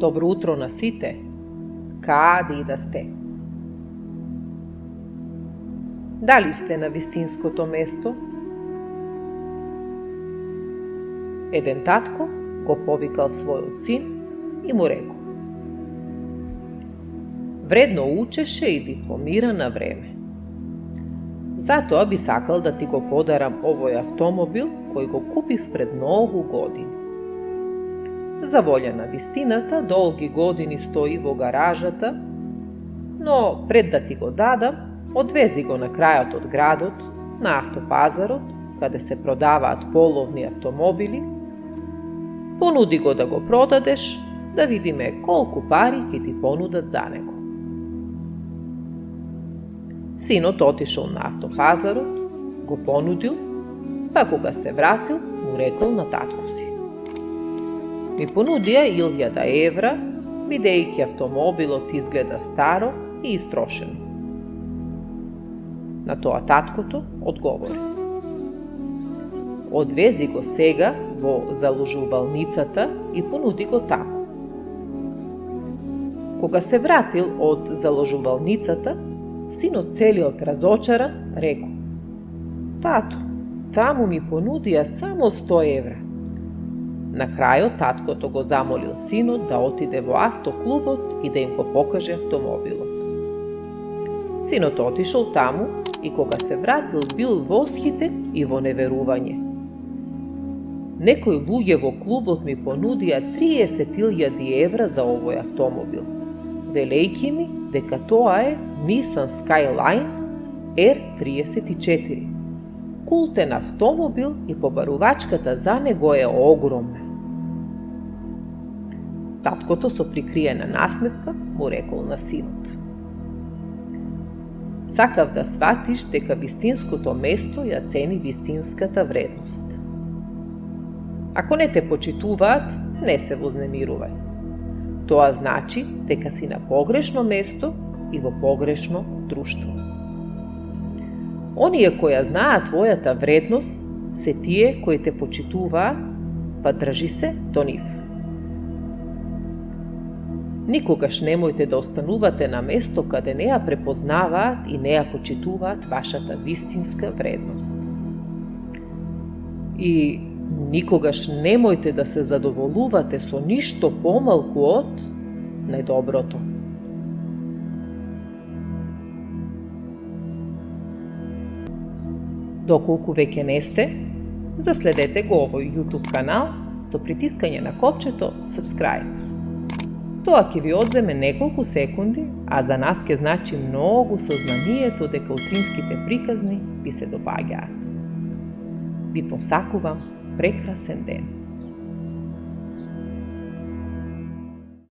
Добро утро на сите, каде и да сте. Дали сте на вистинското место? Еден татко го повикал својот син и му рекол: вредно учеше и дипломира на време. Затоа би сакал да ти го подарам овој автомобил кој го купив пред многу години. За волја на вистината, долги години стои во гаражата, но пред да ти го дадам, одвези го на крајот од градот, на автопазарот, каде се продаваат половни автомобили, понуди го да го продадеш, да видиме колку пари ќе ти понудат за него. Синот отишол на автопазарот, го понудил, па кога се вратил, му рекол на татко си: ми понудија 1000 евра, бидејќи автомобилот изгледа старо и истрошено. На тоа таткото одговори: одвези го сега во заложувалницата и понуди го таму. Кога се вратил од заложувалницата, синот целиот разочаран рекол: тато, таму ми понудија само 100 евра. На крајот таткото го замолил синот да отиде во автоклубот и да им го покаже автомобилот. Синот отишол таму и кога се вратил бил восхитен и во неверување. Некои луѓе во клубот ми понудија 30.000 евра за овој автомобил, велејќи ми дека тоа е Nissan Skyline R34. Култен автомобил и побарувачката за него е огромна. Таткото со прикриена насмевка му рекол на синот: сакав да сватиш дека вистинското место ја цени вистинската вредност. Ако не те почитуваат, не се вознемирувај. Тоа значи дека си на погрешно место и во погрешно друштво. Оние кои ја знаат твојата вредност се тие кои те почитуваат, па држи се до нив. Никогаш немојте да останувате на место каде не ја препознаваат и не ја почитуваат вашата вистинска вредност. И никогаш немојте да се задоволувате со ништо помалку од најдоброто. Доколку веќе не сте, заследете го овој YouTube канал со притискање на копчето Subscribe. Тоа ќе ви одземе неколку секунди, а за нас ќе значи многу со знанието дека утринските приказни ви се допаѓаат. Ви посакувам прекрасен ден.